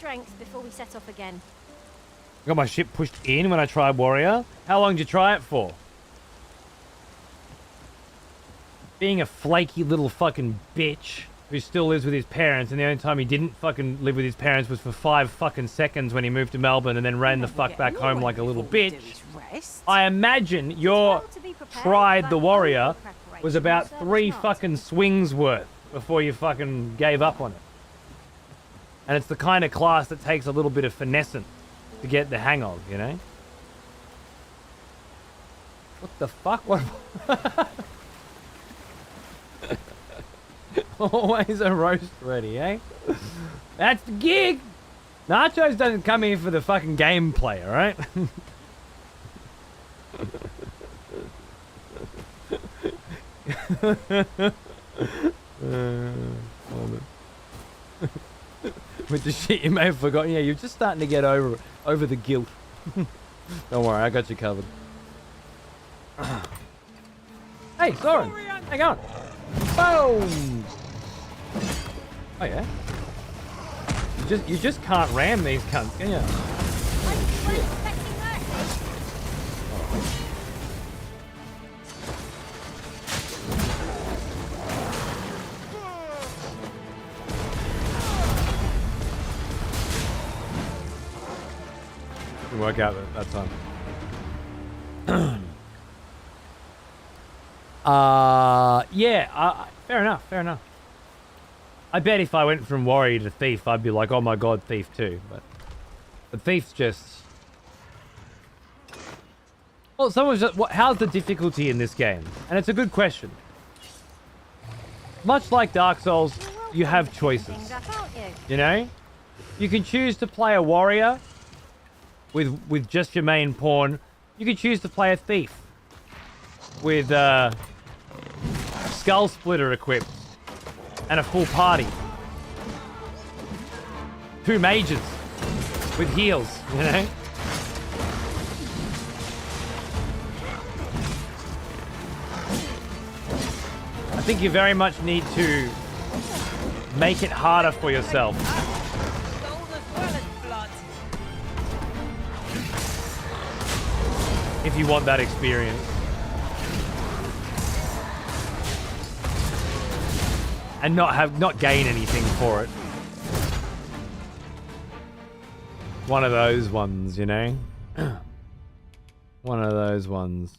strength before we set off again. I got my ship pushed in when I tried Warrior. How long did you try it for? Being a flaky little fucking bitch who still lives with his parents, and the only time he didn't fucking live with his parents was for 5 fucking seconds when he moved to Melbourne and then ran the fuck back home like a little bitch. I imagine your tried the Warrior was about 3 fucking swings worth before you fucking gave up on it. And it's the kind of class that takes a little bit of finessing to get the hang of, you know? What the fuck? What? Always a roast ready, eh? That's the gig! Nachos doesn't come here for the fucking gameplay, alright? With the shit you may have forgotten. Yeah, you're just starting to get over the guilt. Don't worry, I got you covered. Hey, Soren! Hang on! Boom! Oh yeah? You just can't ram these cunts, can you? Shit. Work out that time. Yeah, fair enough. I bet if I went from warrior to thief, I'd be like, oh my god, thief too. But the thief's just... Well, someone's just... How's the difficulty in this game? And it's a good question. Much like Dark Souls, you have choices. You know? You can choose to play a warrior with just your main pawn. You can choose to play a thief with Skull Splitter equipped and a full party. 2 mages with heals, you know? I think you very much need to make it harder for yourself. If you want that experience. And not gain anything for it. One of those ones, you know? One of those ones.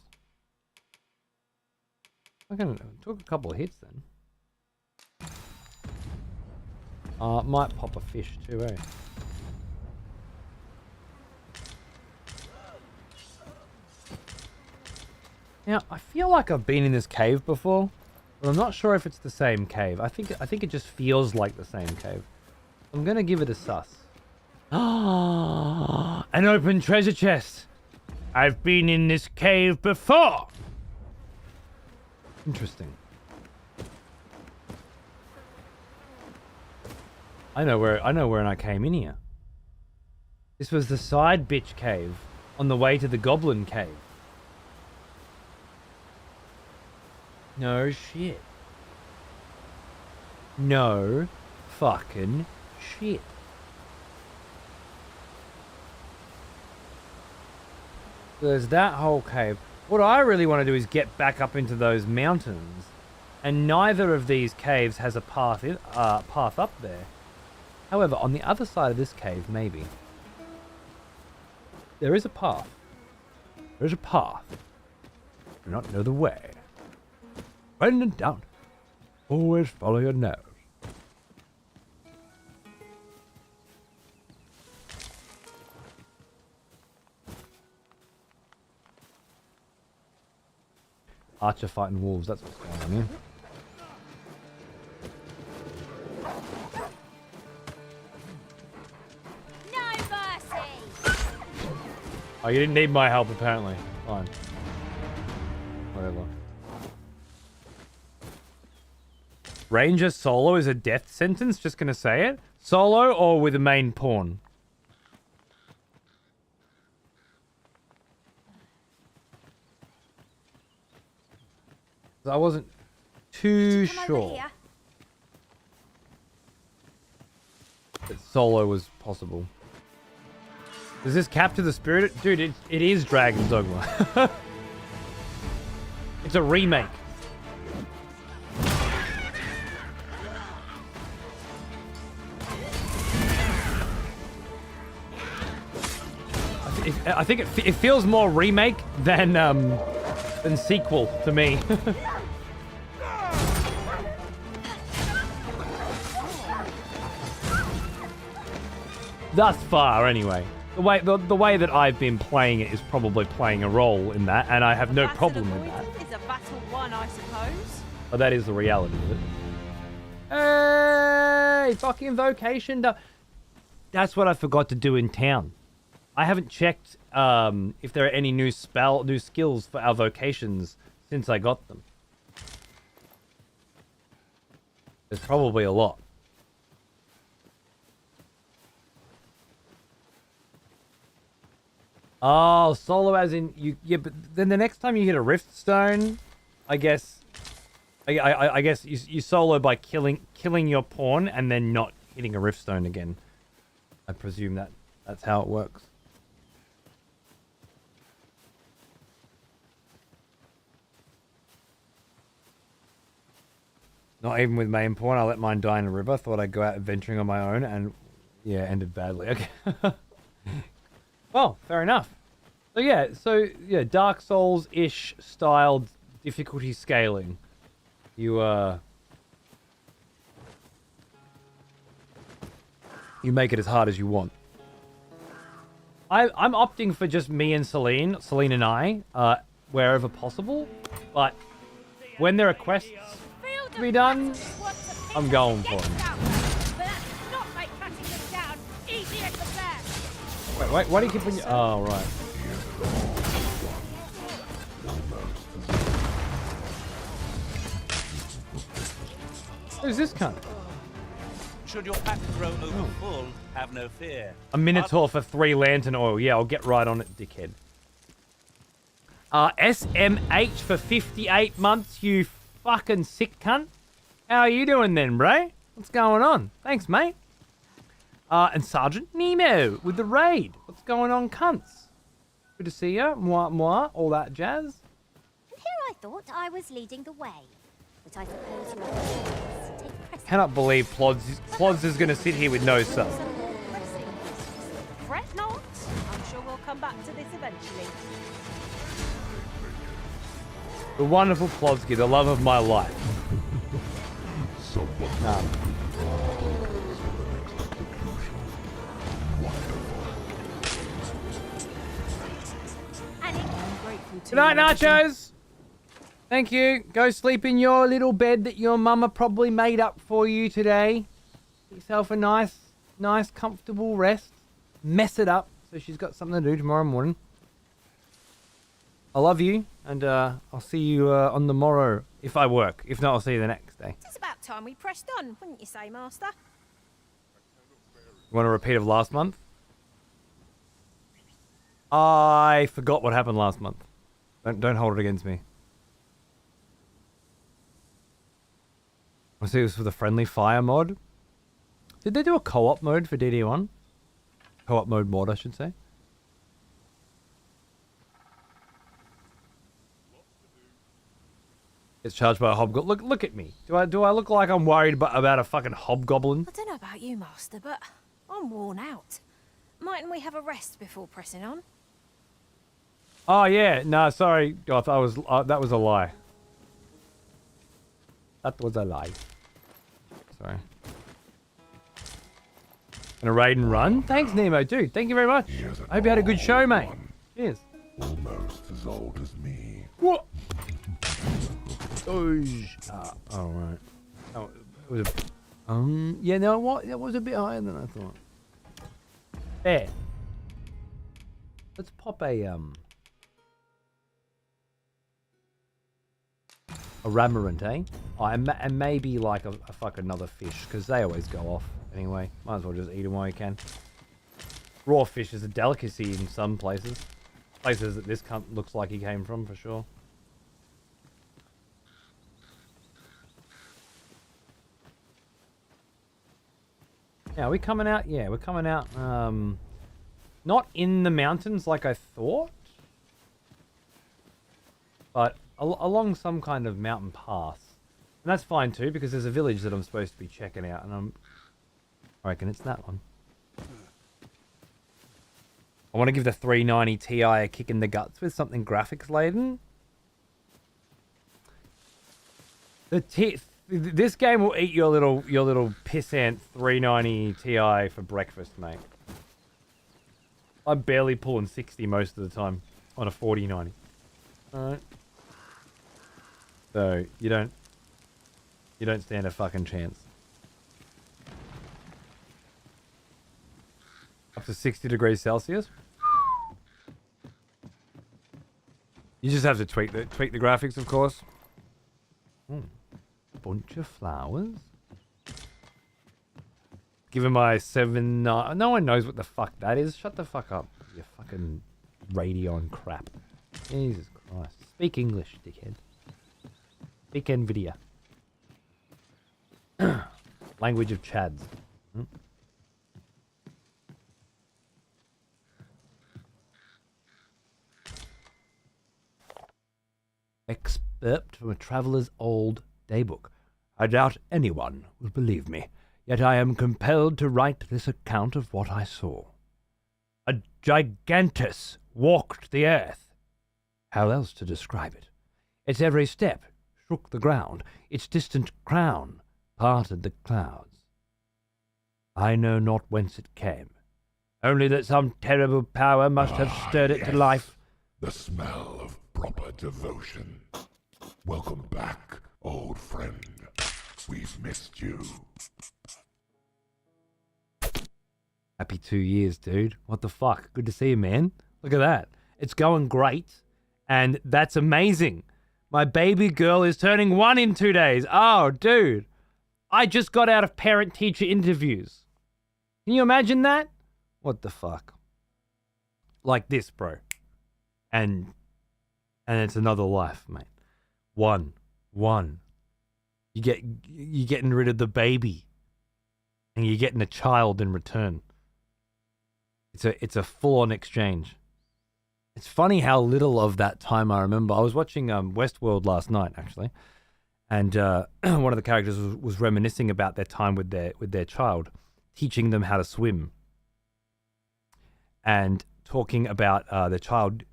I can took a couple of hits then. Might pop a fish too, eh? Now, I feel like I've been in this cave before, but I'm not sure if it's the same cave. I think it just feels like the same cave. I'm gonna give it a sus. Ah, an open treasure chest. I've been in this cave before. Interesting. I know where I came in here. This was the side bitch cave on the way to the goblin cave. No shit. No fucking shit. There's that whole cave. What I really want to do is get back up into those mountains, and neither of these caves has a path up there. However, on the other side of this cave, maybe there is a path. There's a path. Do not know the way. When in doubt, always follow your nose. Archer fighting wolves, that's what's going on here. No mercy! Oh, you didn't need my help apparently. Fine. Whatever. Ranger solo is a death sentence? Just gonna say it? Solo or with a main pawn? I wasn't too sure. that solo was possible. Does this capture the spirit? Dude, it is Dragon's Dogma. It's a remake. I think it feels more remake than sequel to me. Thus far, anyway. The way that I've been playing it is probably playing a role in that, and I have no problem with that. Is a battle won, I suppose. But that is the reality of it. Hey, fucking vocation. That's what I forgot to do in town. I haven't checked if there are any new skills for our vocations since I got them. There's probably a lot. Oh, solo as in you. Yeah, but then the next time you hit a rift stone, I guess. I guess you solo by killing your pawn and then not hitting a rift stone again. I presume that's how it works. Not even with main pawn. I let mine die in a river. Thought I'd go out adventuring on my own, and yeah, ended badly. Okay. Well, fair enough. So yeah, Dark Souls-ish styled difficulty scaling. You make it as hard as you want. I'm opting for just me and Celine and I, wherever possible. But when there are quests to be done, I'm going for them. Wait, why do you keep putting... Oh, right. Who's this cunt? Should your pack grow over full, have no fear. A Minotaur for 3 lantern oil. Yeah, I'll get right on it, dickhead. SMH for 58 months, you fucking sick cunt. How are you doing then, bro? What's going on? Thanks, mate. And Sergeant Nemo with the raid. What's going on, cunts? Good to see you. Moi, moi, all that jazz. And here I thought I was leading the way. But I suppose your plans take precedence. Cannot believe Plods is going to sit here with no sub. Fret not. I'm sure we'll come back to this eventually. The wonderful Plodsky, the love of my life. Good night, Nachos. Thank you. Go sleep in your little bed that your mama probably made up for you today. Get yourself a nice, comfortable rest. Mess it up so she's got something to do tomorrow morning. I love you, and I'll see you on the morrow if I work. If not, I'll see you the next day. It's about time we pressed on, wouldn't you say, Master? You want a repeat of last month? I forgot what happened last month. Don't hold it against me. I see this for the friendly fire mod. Did they do a co-op mode for DD1? Co-op mode mod, I should say. It's charged by a hobgoblin. Look at me. Do I look like I'm worried about a fucking hobgoblin? I don't know about you, Master, but I'm worn out. Mightn't we have a rest before pressing on? Oh yeah, no, sorry, Goth. That was a lie. That was a lie. Sorry. Gonna raid and run. Thanks, Nemo, dude. Thank you very much. I hope you had a good show, mate. Cheers. Almost as old as me. What? Oh, right. Oh, it was a, yeah, no, what? It was a bit higher than I thought. There. Let's pop a ramarant, eh? Oh, and maybe like a fuck another fish, because they always go off anyway. Might as well just eat them while you can. Raw fish is a delicacy in some places. Places that this cunt looks like he came from, for sure. Yeah, we're coming out. Yeah, we're coming out. Not in the mountains like I thought, but along some kind of mountain pass. And that's fine too, because there's a village that I'm supposed to be checking out, and I reckon it's that one. I want to give the 390 Ti a kick in the guts with something graphics laden. This game will eat your little pissant 390 Ti for breakfast, mate. I'm barely pulling 60 most of the time on a 4090. Alright. So you don't stand a fucking chance. Up to 60 degrees Celsius. You just have to tweak the graphics, of course. Bunch of flowers. Give him my 7. No one knows what the fuck that is. Shut the fuck up, you fucking Radeon crap. Jesus Christ. Speak English, dickhead. Speak NVIDIA. Language of Chads. Excerpt from a traveller's old daybook. I doubt anyone will believe me, yet I am compelled to write this account of what I saw. A gigantus walked the earth. How else to describe it? Its every step shook the ground. Its distant crown parted the clouds. I know not whence it came, only that some terrible power must have stirred it to life. The smell of proper devotion. Welcome back, old friend. We've missed you. Happy 2 years, dude. What the fuck? Good to see you, man. Look at that. It's going great, and that's amazing. My baby girl is turning 1 in 2 days. Oh, dude. I just got out of parent-teacher interviews. Can you imagine that? What the fuck? Like this, bro. And it's another life, mate. One. You're getting rid of the baby, and you're getting a child in return. It's a full-on exchange. It's funny how little of that time I remember. I was watching Westworld last night, actually, and one of the characters was reminiscing about their time with their child, teaching them how to swim, and talking about their child,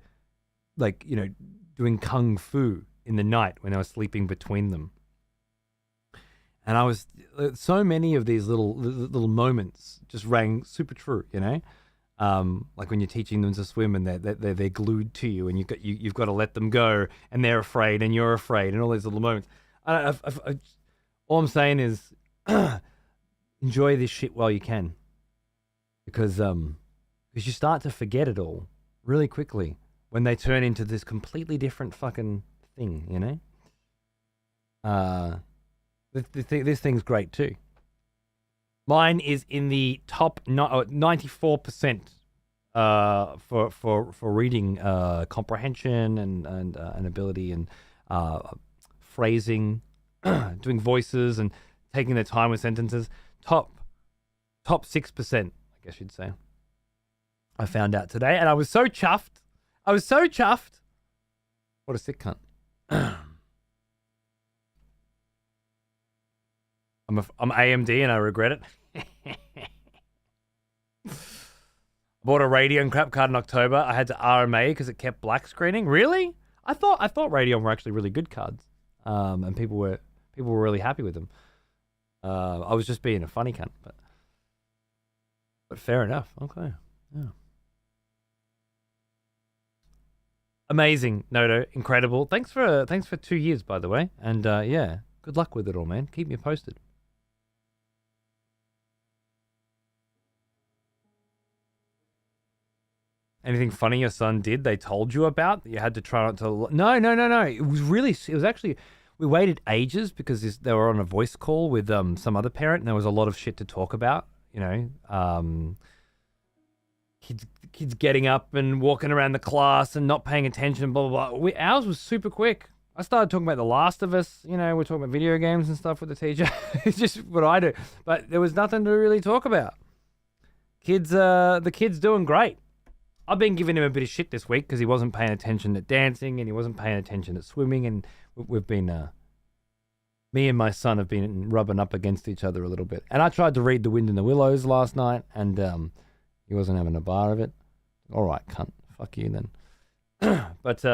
like, you know, doing kung fu in the night when they were sleeping between them. And I was, so many of these little moments just rang super true, you know? Like when you're teaching them to swim and they're glued to you, and you've got to let them go, and they're afraid and you're afraid, and all these little moments. All I'm saying is enjoy this shit while you can, because you start to forget it all really quickly when they turn into this completely different fucking thing, you know? This thing's great too. Mine is in the top 94% for reading comprehension and ability and phrasing, doing voices and taking their time with sentences. Top 6%, I guess you'd say. I found out today, and I was so chuffed. What a sick cunt. I'm AMD and I regret it. Bought a Radeon crap card in October. I had to RMA because it kept black screening. Really? I thought Radeon were actually really good cards, and people were really happy with them. I was just being a funny cunt, but fair enough. Okay, yeah. Amazing, Noto, incredible. Thanks for 2 years, by the way, and yeah, good luck with it all, man. Keep me posted. Anything funny your son did they told you about that you had to try not to... No. It was actually... We waited ages because they were on a voice call with some other parent, and there was a lot of shit to talk about, you know. Kids getting up and walking around the class and not paying attention, blah, blah, blah. Ours was super quick. I started talking about The Last of Us. You know, we're talking about video games and stuff with the teacher. It's just what I do. But there was nothing to really talk about. The kid's doing great. I've been giving him a bit of shit this week because he wasn't paying attention at dancing and he wasn't paying attention at swimming, and we've been, me and my son have been rubbing up against each other a little bit. And I tried to read The Wind in the Willows last night, and he wasn't having a bar of it. All right, cunt. Fuck you then. But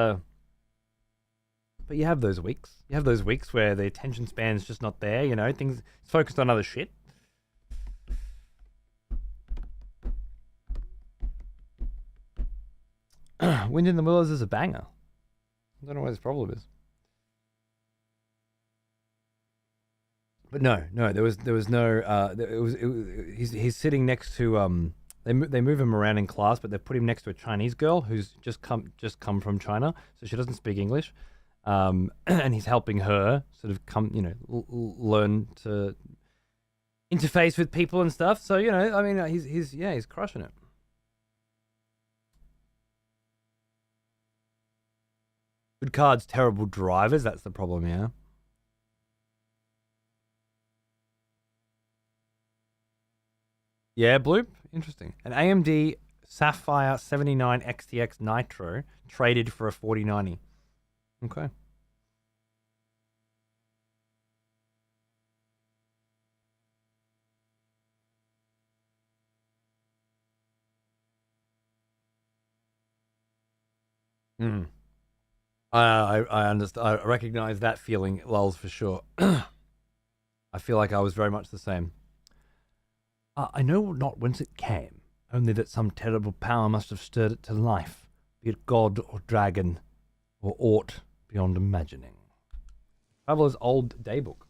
you have those weeks. You have those weeks where the attention span's just not there, you know, things it's focused on other shit. Wind in the Willows is a banger. I don't know what his problem is. But no, there was no. He's sitting next to They move him around in class, but they put him next to a Chinese girl who's just come from China, so she doesn't speak English, and he's helping her sort of learn to interface with people and stuff. So I mean, he's crushing it. Good cards, terrible drivers. That's the problem, yeah. Yeah, Bloop. Interesting. An AMD Sapphire 79 XTX Nitro traded for a 4090. Okay. Hmm. I understand. I recognize that feeling, lulz, for sure. I feel like I was very much the same. I know not whence it came, only that some terrible power must have stirred it to life, be it god or dragon, or aught beyond imagining. Traveler's Old Daybook.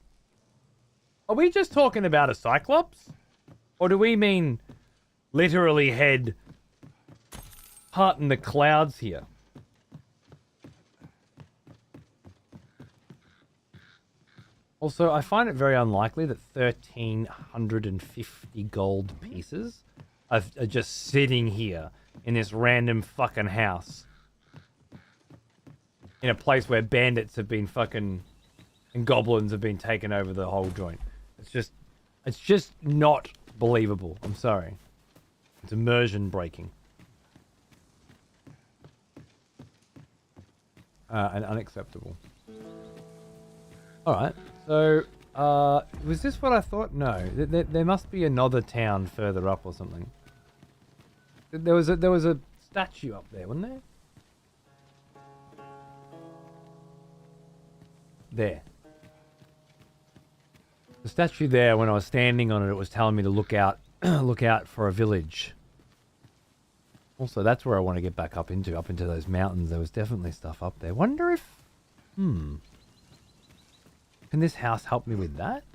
Are we just talking about a Cyclops? Or do we mean literally head part in the clouds here? Also, I find it very unlikely that 1,350 gold pieces are just sitting here in this random fucking house. In a place where bandits have been fucking... and goblins have been taken over the whole joint. It's just not believable. I'm sorry. It's immersion breaking. And unacceptable. Alright. So, was this what I thought? No, there must be another town further up or something. There was a statue up there, wasn't there? There. The statue there. When I was standing on it, it was telling me to look out, look out for a village. Also, that's where I want to get back up into those mountains. There was definitely stuff up there. Wonder if, can this house help me with that?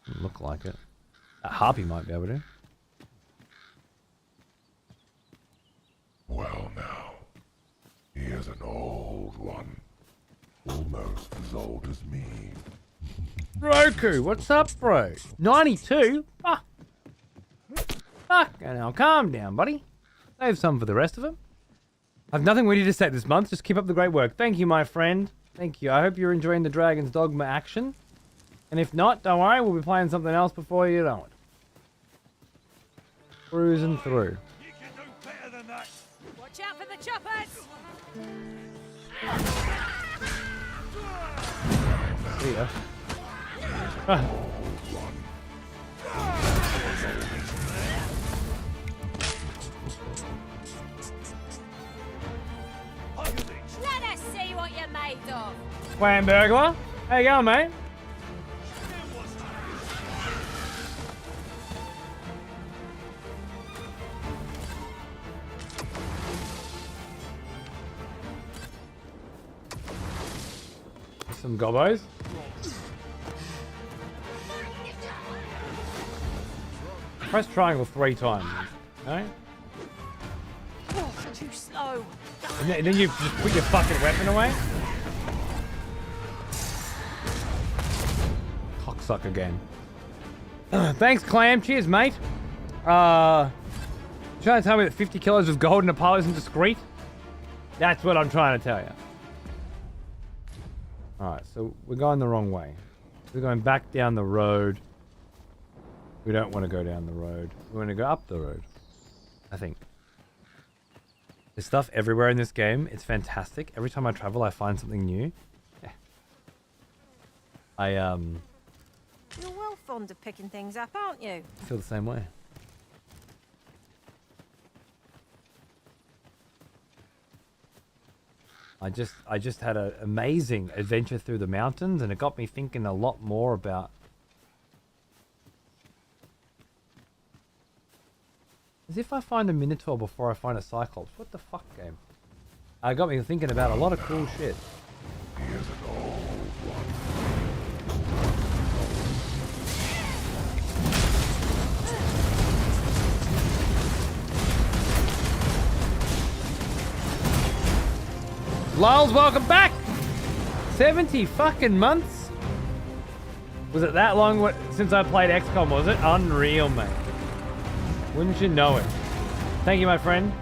Doesn't look like it. That harpy might be able to. Well now, here's an old one. Almost as old as me. Roku, what's up, bro? 92? Ah. Fuck, now calm down, buddy. Save some for the rest of them. I've nothing witty to say this month. Just keep up the great work. Thank you, my friend. Thank you. I hope you're enjoying the Dragon's Dogma action. And if not, don't worry. We'll be playing something else before you know it. Cruising through. You can do better than that. Watch out for the choppers! See ya. Ah. Let us see what you're made of! Wham burglar. How you going, mate? Some gobos. Press triangle 3 times. No? Oh, too slow. And then you just put your fucking weapon away? Cocksucker game. Thanks, Clam. Cheers, mate. Trying to tell me that 50 kilos of gold in a pile isn't discreet? That's what I'm trying to tell you. Alright, so we're going the wrong way. We're going back down the road. We don't want to go down the road. We want to go up the road. I think. There's stuff everywhere in this game. It's fantastic. Every time I travel, I find something new. Yeah. You're well fond of picking things up, aren't you? I feel the same way. I just had an amazing adventure through the mountains, and it got me thinking a lot more about. As if I find a Minotaur before I find a Cyclops. What the fuck, game? It got me thinking about a lot of cool shit. He is an old one. Lyles, welcome back! 70 fucking months? Was it that long since I played XCOM, was it? Unreal, mate. Wouldn't you know it? Thank you, my friend.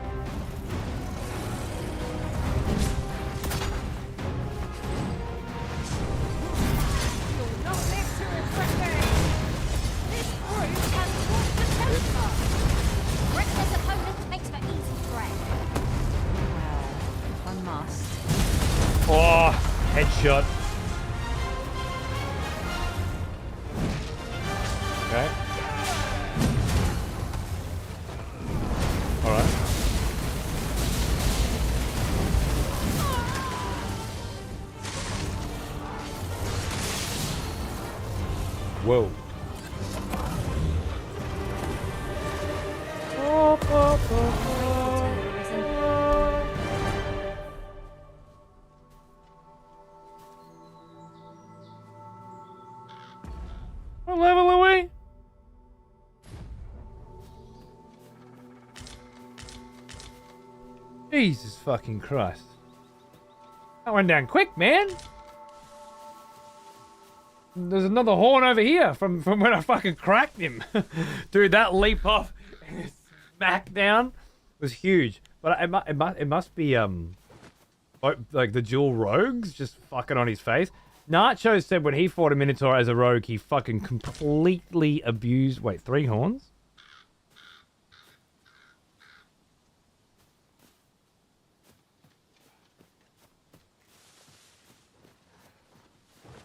You'll not live to regret me. This brew can walk the temper. Reckless opponent makes for easy prey. Well, if I must. Oh, headshot. Okay. Alright. Whoa. What level are we? Jesus fucking Christ. That went down quick, man. There's another horn over here from when I fucking cracked him. Dude, that leap off and smack down was huge. But it must be like the dual rogues just fucking on his face. Nacho said when he fought a Minotaur as a rogue, he fucking completely abused. Wait, 3 horns?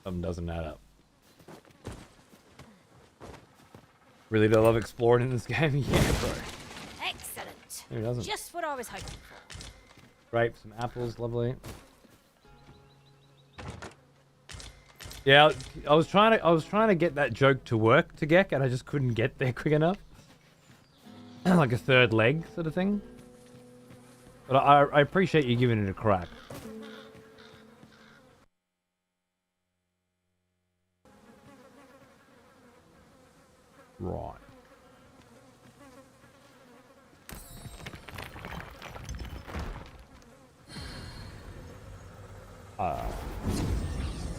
Something doesn't add up. Really do I love exploring in this game? Yeah, bro. Excellent. Who doesn't? Just what I was hoping for. Grapes, some apples, lovely. Yeah, I was trying to get that joke to work to Gek, and I just couldn't get there quick enough. Like a third leg sort of thing. But I appreciate you giving it a crack. Right.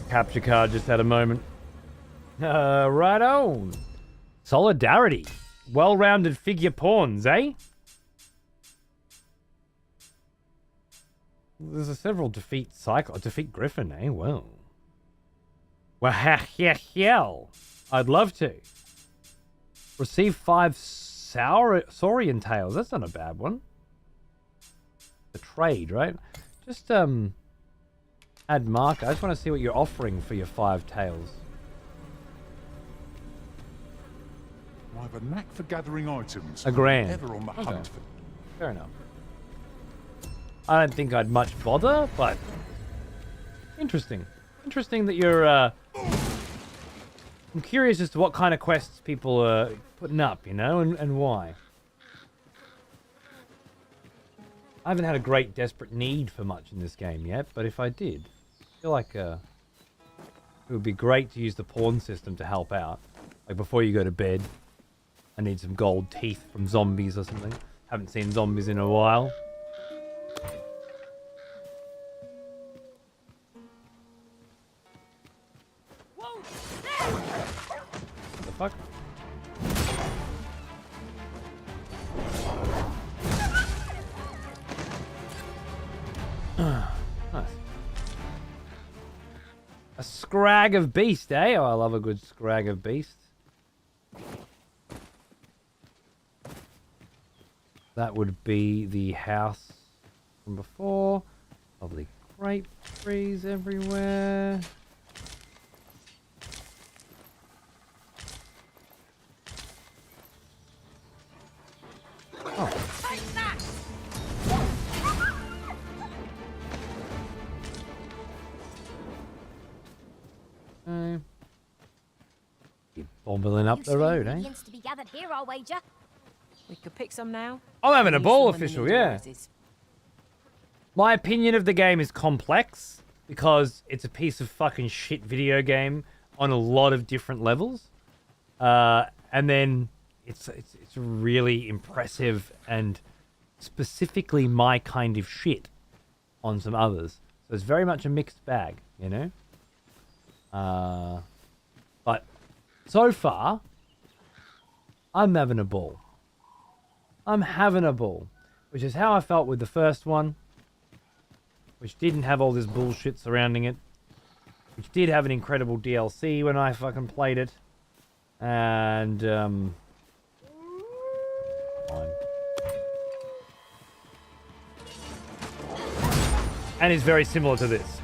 Capture card just had a moment. Right on. Solidarity. Well-rounded figure pawns, eh? There's a several defeat Griffin, eh? Well. Well, hell. I'd love to. Receive 5 Saurian tails. That's not a bad one. The trade, right? Just, add marker. I just want to see what you're offering for your 5 tails. I have a knack for gathering items. A grand. Ever on the hunt for... Fair enough. I don't think I'd much bother, but interesting. Interesting that you're, I'm curious as to what kind of quests people are putting up, you know, and why. I haven't had a great desperate need for much in this game yet, but if I did, I feel like it would be great to use the pawn system to help out. Like before you go to bed, I need some gold teeth from zombies or something. Haven't seen zombies in a while. Whoa! What the fuck? Nice. A scrag of beast, eh? Oh, I love a good scrag of beast. That would be the house from before. Lovely grape trees everywhere. Oh. Keep bombling up the road, eh? Ingredients to be gathered here, I'll wager. We could pick some now. I'm having a Use ball, them when the official, need yeah. arises. My opinion of the game is complex because it's a piece of fucking shit video game on a lot of different levels. And then it's really impressive and specifically my kind of shit on some others. So it's very much a mixed bag, you know? But so far, I'm having a ball. I'm having a ball. Which is how I felt with the first one. Which didn't have all this bullshit surrounding it. Which did have an incredible DLC when I fucking played it. And, fine. And is very similar to this.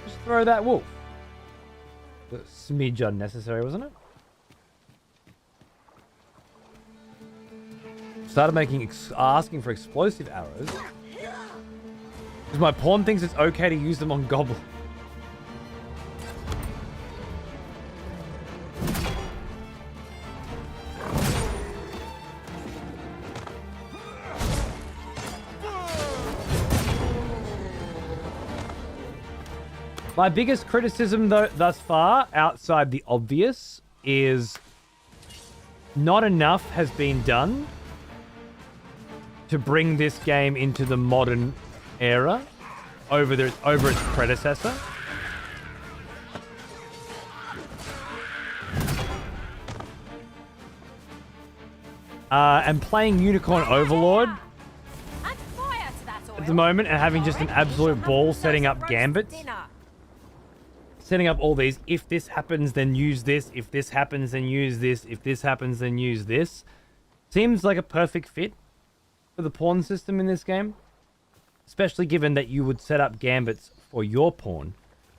Just throw that wolf. A smidge unnecessary, wasn't it? Started asking for explosive arrows. Because my pawn thinks it's okay to use them on goblins. My biggest criticism, though, thus far, outside the obvious, is not enough has been done to bring this game into the modern era over its predecessor. And playing Unicorn Overlord And fire to that oil. at the moment and having just an absolute ball setting up gambits. Setting up all these, if this happens, then use this. If this happens, then use this. If this happens, then use this. Seems like a perfect fit for the pawn system in this game. Especially given that you would set up gambits for your pawn.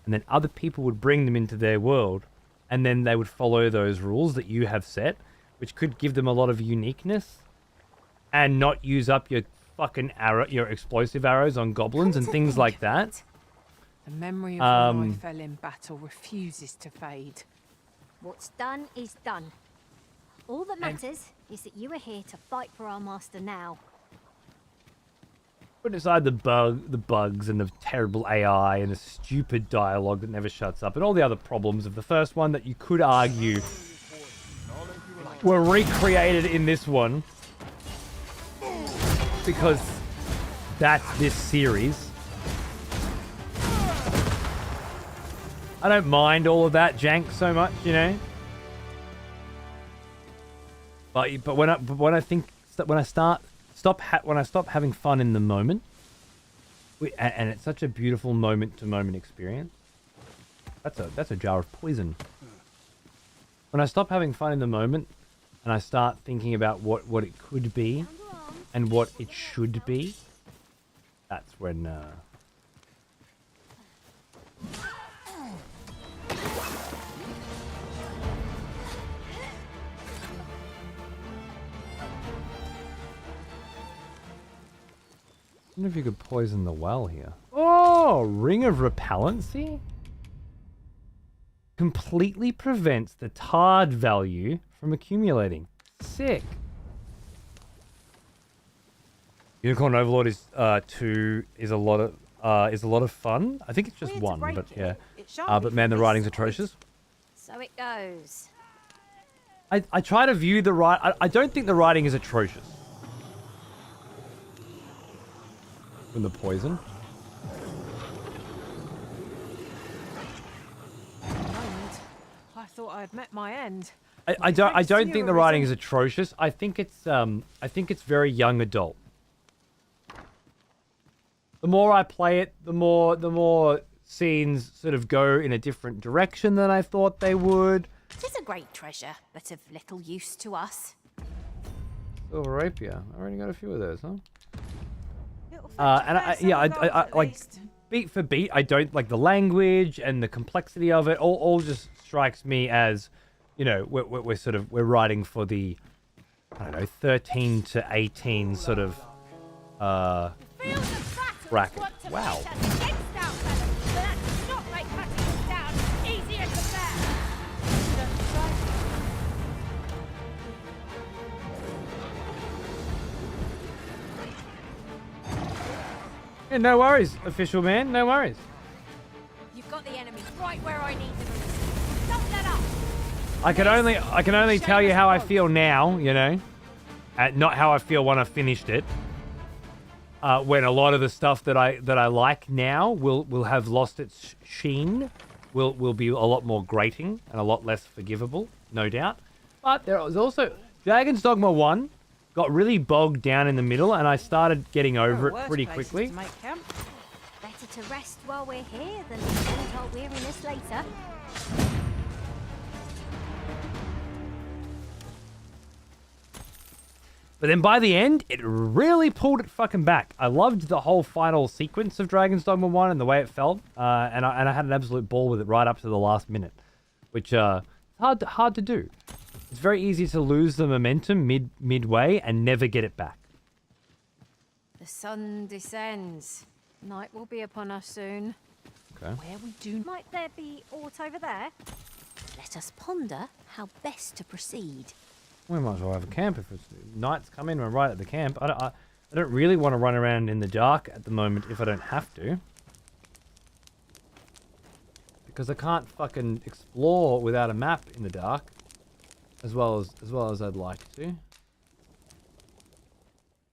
And then other people would bring them into their world. And then they would follow those rules that you have set. Which could give them a lot of uniqueness. And not use up your fucking your explosive arrows on goblins and things like that. The memory of when I fell in battle refuses to fade. What's done is done. All that matters is that you are here to fight for our master now. Put aside the bugs and the terrible AI and the stupid dialogue that never shuts up and all the other problems of the first one that you could argue were recreated in this one because that's this series. I don't mind all of that jank so much, you know. But when I stop having fun in the moment, and it's such a beautiful moment-to-moment experience. That's a jar of poison. When I stop having fun in the moment, and I start thinking about what it could be, and what it should be, that's when. I wonder if you could poison the well here. Oh, Ring of Repellency? Completely prevents the tard value from accumulating. Sick. Unicorn Overlord is a lot of fun. I think it's just one, but yeah. But man, the writing's atrocious. So it goes. I try to view the I don't think the writing is atrocious. From the poison. For a moment, I thought I had met my end. I don't think the writing is atrocious. I think it's very young adult. The more I play it, the more scenes sort of go in a different direction than I thought they would. 'Tis a great treasure, but of little use to us. Silver rapier. I already got a few of those, huh? And I like beat for beat. I don't like the language and the complexity of it. All just strikes me as, you know, we're writing for the, I don't know, 13 to 18 sort of bracket. Wow. Yeah, no worries, official man. No worries. You've got the enemy right where I need them. Don't let up. I can only tell you how I feel now, you know, not how I feel when I finished it. When a lot of the stuff that I like now will have lost its sheen, will be a lot more grating and a lot less forgivable, no doubt. But there was also Dragon's Dogma 1 got really bogged down in the middle, and I started getting over it pretty quickly. Better to rest while we're here than vent our weariness later. But then by the end, it really pulled it fucking back. I loved the whole final sequence of Dragon's Dogma 1 and the way it felt, and I had an absolute ball with it right up to the last minute, which hard to do. It's very easy to lose the momentum midway and never get it back. The sun descends. Night will be upon us soon. Okay. Where we do... Might there be aught over there? Let us ponder how best to proceed. We might as well have a camp if it's night's come in. We're right at the camp. I don't really want to run around in the dark at the moment if I don't have to, because I can't fucking explore without a map in the dark, as well as I'd like to.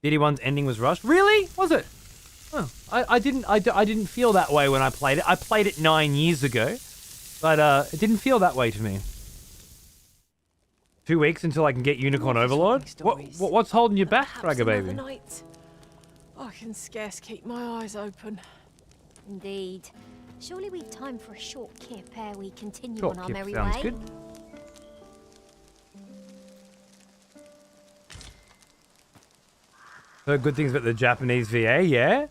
DD1's ending was rushed. Really? Was it? Oh, I didn't feel that way when I played it. I played it 9 years ago, but it didn't feel that way to me. 2 weeks until I can get Unicorn Overlord? What's holding you back, Fragger Baby? I can scarce keep my eyes open. Indeed. Surely we've time for a short kip ere we continue Short on our kip merry sounds way. good. Heard good things about the Japanese VA, yeah?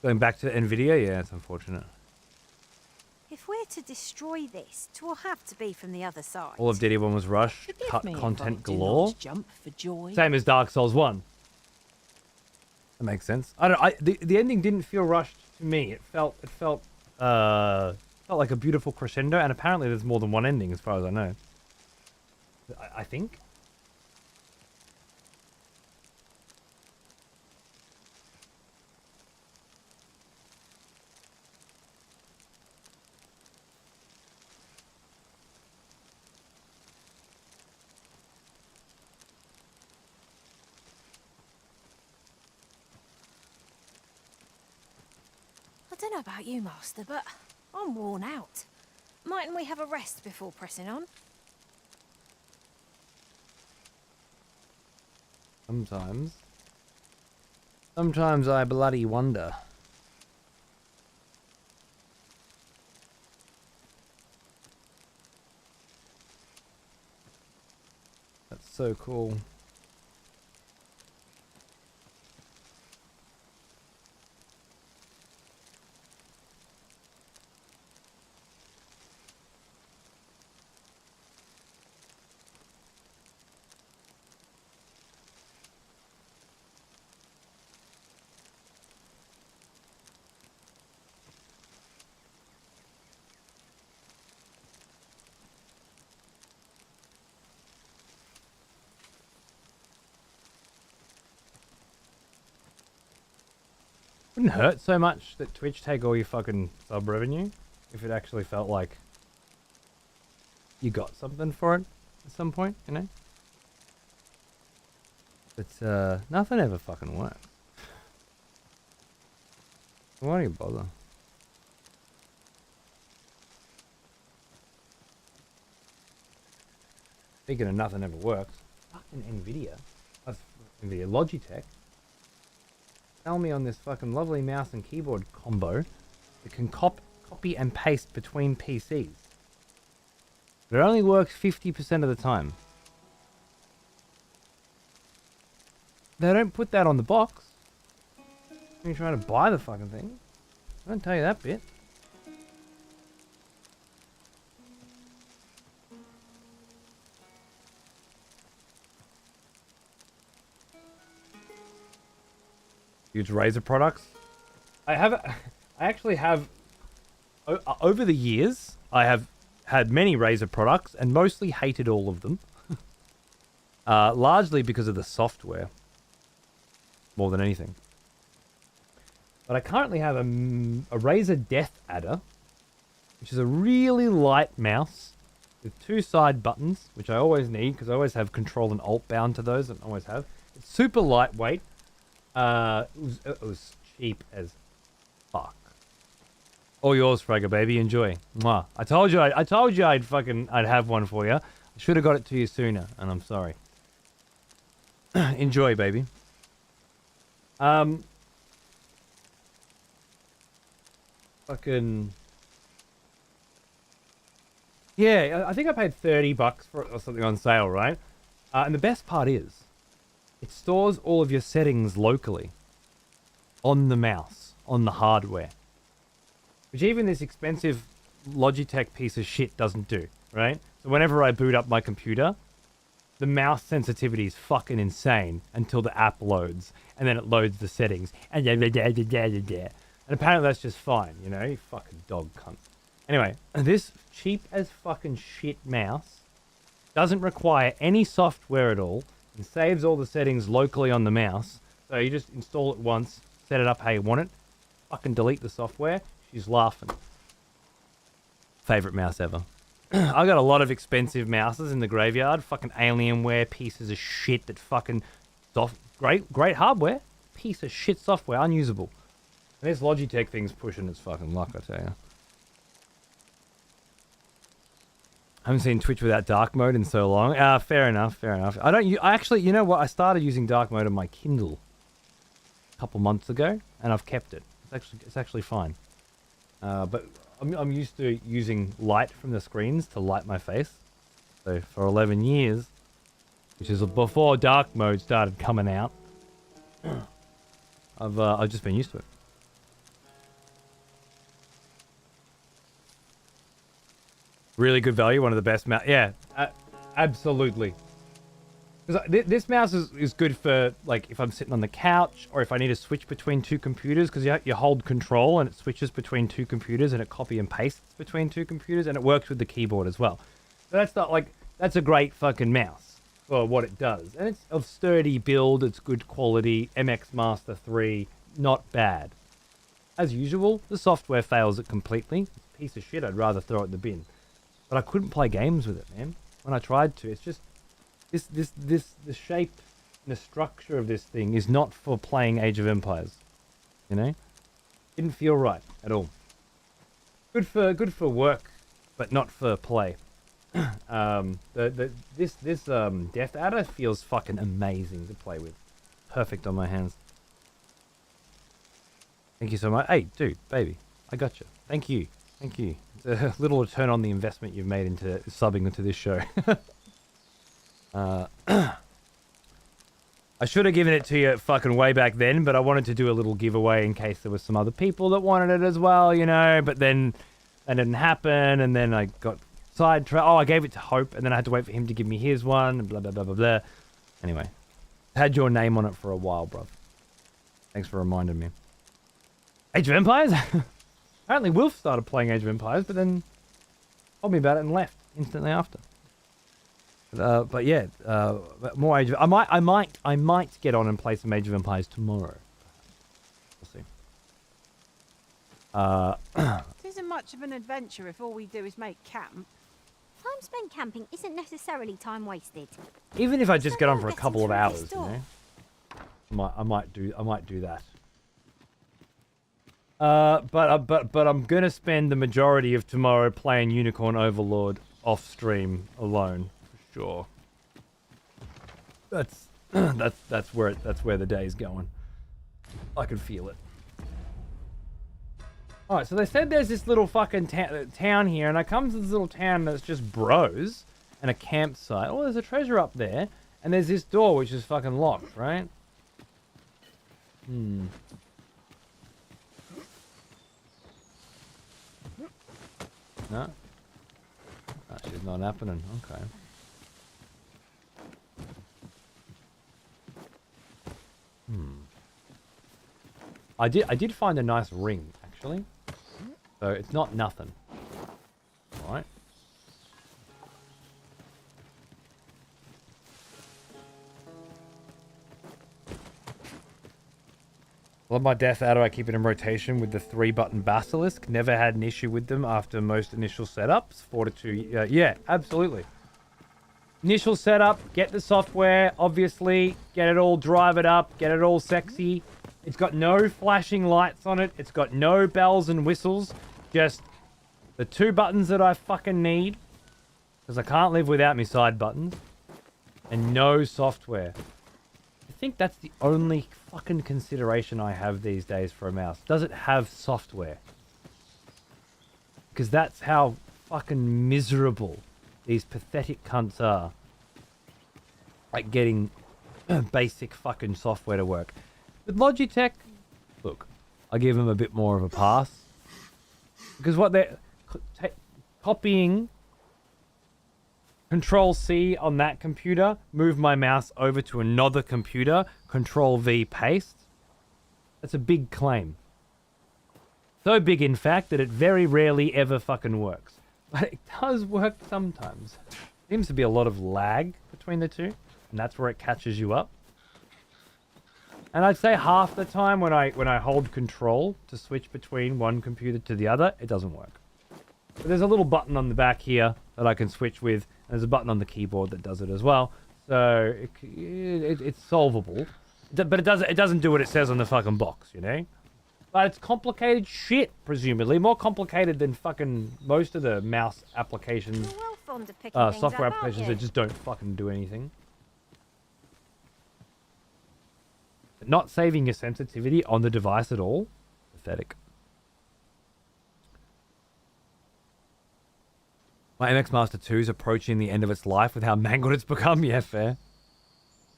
Going back to Nvidia, yeah, it's unfortunate. If we're to destroy this, 'twill have to be from the other side. All of DD1 was rush, cut Me if content I do galore. not jump for joy. Same as Dark Souls 1. That makes sense. The ending didn't feel rushed to me. It felt like a beautiful crescendo, and apparently there's more than one ending as far as I know. I think. I don't know about you, Master, but I'm worn out. Mightn't we have a rest before pressing on? Sometimes I bloody wonder. That's so cool. Wouldn't hurt so much that Twitch take all your fucking sub revenue if it actually felt like you got something for it at some point, you know? But nothing ever fucking works. Why do you bother? Speaking of nothing ever works, fucking Nvidia, that's Nvidia Logitech, tell me on this fucking lovely mouse and keyboard combo that can copy and paste between PCs. But it only works 50% of the time. They don't put that on the box. When you're trying to buy the fucking thing. I don't tell you that bit. Huge Razer products. I actually have, over the years, I have had many Razer products and mostly hated all of them. Largely because of the software. More than anything. But I currently have a Razer Death Adder, which is a really light mouse with 2 side buttons, which I always need because I always have Control and Alt bound to those, and always have. It's super lightweight. It was cheap as fuck. All yours, Fragger baby. Enjoy. Mwah. I told you I'd have one for you. I should have got it to you sooner, and I'm sorry. Enjoy, baby. Fucking. Yeah, I think I paid $30 for it or something on sale, right? And the best part is, it stores all of your settings locally on the mouse, on the hardware, which even this expensive Logitech piece of shit doesn't do, right? So whenever I boot up my computer, the mouse sensitivity is fucking insane until the app loads, and then it loads the settings, and apparently that's just fine, you know, you fucking dog cunt. Anyway, this cheap as fucking shit mouse doesn't require any software at all, and saves all the settings locally on the mouse. So you just install it once, set it up how you want it, fucking delete the software. She's laughing. Favorite mouse ever. I got a lot of expensive mouses in the graveyard. Fucking Alienware pieces of shit that fucking great hardware, piece of shit software, unusable. And this Logitech thing's pushing its fucking luck, I tell you. I haven't seen Twitch without dark mode in so long. Fair enough. I actually, you know what? I started using dark mode on my Kindle a couple months ago, and I've kept it. It's actually fine. But I'm used to using light from the screens to light my face. So for 11 years, which is before dark mode started coming out, I've just been used to it. Really good value, one of the best mouse. Yeah, absolutely. This mouse is good for, like, if I'm sitting on the couch or if I need to switch between 2 computers, because you hold control and it switches between 2 computers and it copy and pastes between 2 computers, and it works with the keyboard as well. So that's not like, that's a great fucking mouse for what it does. And it's of sturdy build, it's good quality, MX Master 3, not bad. As usual, the software fails it completely. It's a piece of shit, I'd rather throw it in the bin. But I couldn't play games with it, man. When I tried to, it's just the shape and the structure of this thing is not for playing Age of Empires. You know, didn't feel right at all. Good for work, but not for play. This Death Adder feels fucking amazing to play with. Perfect on my hands. Thank you so much. Hey, dude, baby, I got you. Thank you. Thank you. It's a little return on the investment you've made into subbing into this show. I should have given it to you fucking way back then, but I wanted to do a little giveaway in case there was some other people that wanted it as well, you know, but then that didn't happen, and then I got sidetracked. Oh, I gave it to Hope, and then I had to wait for him to give me his one, and blah, blah, blah, blah, blah. Anyway, had your name on it for a while, bruv. Thanks for reminding me. Age of Empires? Apparently Wilf started playing Age of Empires, but then told me about it and left instantly after. But yeah, more Age of... I might get on and play some Age of Empires tomorrow. We'll see. It isn't much of an adventure if all we do is make camp. Time spent camping isn't necessarily time wasted. Even if I just get on for a Getting couple of through hours, this you door. know, I might do that. But I'm gonna spend the majority of tomorrow playing Unicorn Overlord off stream alone for sure. That's that's where the day's going. I can feel it. All right, so they said there's this little fucking town here, and I come to this little town that's just bros and a campsite. Oh, there's a treasure up there, and there's this door which is fucking locked, right? Hmm. No? That shit's not happening. Okay. Hmm. I did find a nice ring, actually. So it's not nothing. Alright. Love my Death Adder, I keep it in rotation with the 3-button Basilisk. Never had an issue with them after most initial setups. 4 to 2, yeah, absolutely. Initial setup, get the software, obviously, get it all, drive it up, get it all sexy. It's got no flashing lights on it. It's got no bells and whistles. Just the 2 buttons that I fucking need. Because I can't live without me side buttons. And no software. I think that's the only fucking consideration I have these days for a mouse. Does it have software? Because that's how fucking miserable these pathetic cunts are. Like getting basic fucking software to work. With Logitech, look, I give them a bit more of a pass. Because what they're copying Control-C on that computer, move my mouse over to another computer, Control-V paste. That's a big claim. So big, in fact, that it very rarely ever fucking works. But it does work sometimes. Seems to be a lot of lag between the two, and that's where it catches you up. And I'd say half the time when I hold Control to switch between one computer to the other, it doesn't work. But there's a little button on the back here that I can switch with. There's a button on the keyboard that does it as well. So it's solvable. But it doesn't do what it says on the fucking box, you know? But it's complicated shit, presumably. More complicated than fucking most of the mouse applications, You're well fond of picking things software up, aren't applications you? that just don't fucking do anything. Not saving your sensitivity on the device at all? Pathetic. My MX Master 2 is approaching the end of its life with how mangled it's become. Yeah, fair.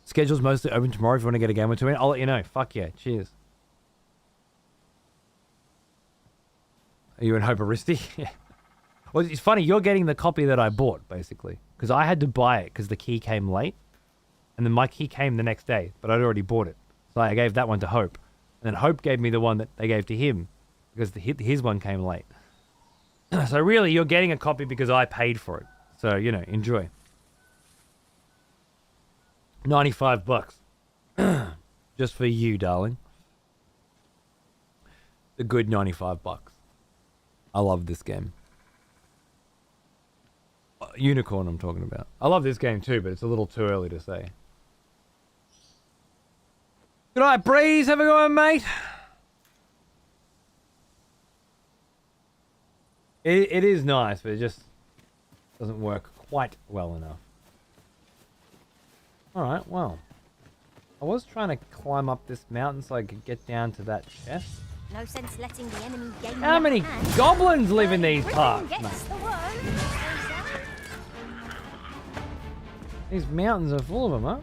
Schedule's mostly open tomorrow if you want to get a game or two in. I'll let you know. Fuck yeah. Cheers. Are you in Hobaristi? Yeah. Well, it's funny. You're getting the copy that I bought, basically. Because I had to buy it because the key came late. And then my key came the next day. But I'd already bought it. So I gave that one to Hope. And then Hope gave me the one that they gave to him. Because his one came late. So really, you're getting a copy because I paid for it. So, you know, enjoy. $95. Just for you, darling. The good $95. I love this game. Unicorn I'm talking about. I love this game too, but it's a little too early to say. Good night, Breeze. Have a good one, mate. It is nice, but it just doesn't work quite well enough. Alright, well. I was trying to climb up this mountain so I could get down to that chest. No sense letting the enemy gain How the many upper hand. goblins live in these Everything parts, gets mate? the word. These mountains are full of them, huh?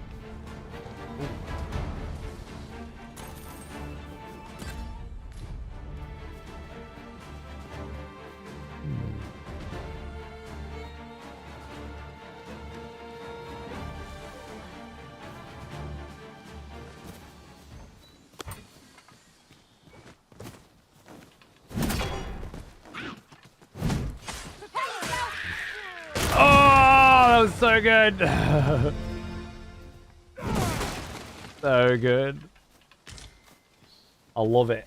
Oh, that was so good. So good. I love it.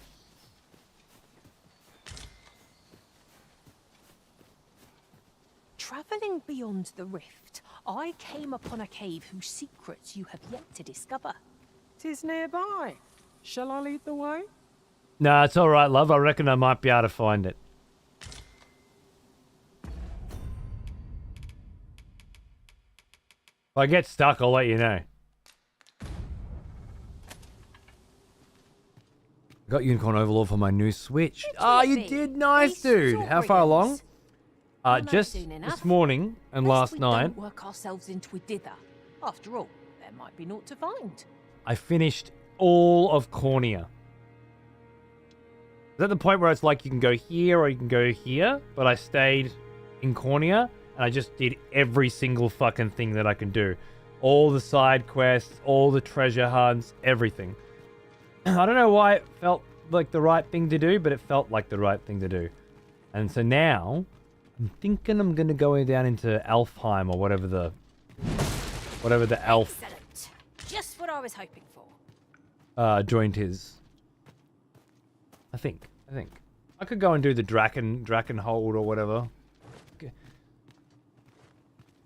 Travelling beyond the rift, I came upon a cave whose secrets you have yet to discover. 'Tis nearby. Shall I lead the way? Nah, it's all right, love. I reckon I might be able to find it. If I get stuck, I'll let you know. Got Unicorn Overlord for my new Switch. Ah, you did? Nice, dude. How far along? Just this morning and last night. Don't work ourselves into a dither. After all, there might be naught to find. I finished all of Cornea. Is at the point where it's like you can go here or you can go here, but I stayed in Cornea and I just did every single fucking thing that I can do. All the side quests, all the treasure hunts, everything. I don't know why it felt like the right thing to do, but it felt like the right thing to do. And so now, I'm thinking I'm going to go down into Alfheim or whatever the elf Excellent. Just what I was hoping for. joint is. I think. I could go and do the Drakenhold or whatever. Okay.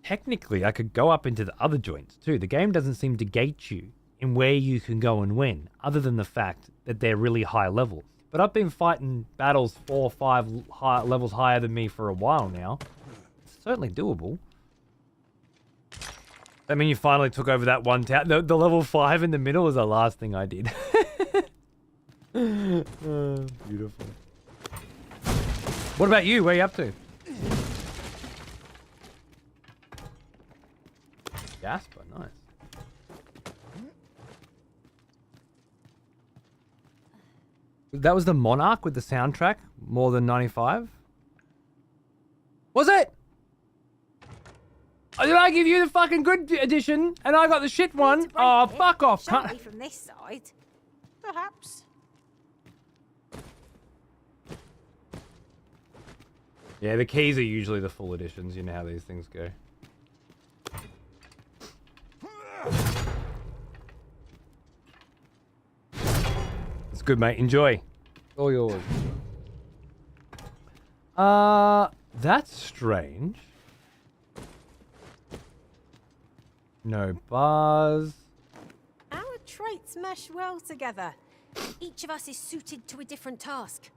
Technically, I could go up into the other joints too. The game doesn't seem to gate you in where you can go and win, other than the fact that they're really high level. But I've been fighting battles 4 or 5 levels higher than me for a while now. It's certainly doable. I mean, you finally took over that one town. The level 5 in the middle was the last thing I did. Beautiful. What about you? Where are you up to? Jasper, nice. That was the Monarch with the soundtrack, more than 95? Was it? Did I give you the fucking good edition and I got the shit one? Oh, fuck off. Can't be from this side. Perhaps. Yeah, the keys are usually the full editions. You know how these things go. It's good, mate. Enjoy. All yours. That's strange. No bars. Our traits mesh well together. Each of us is suited to a different task.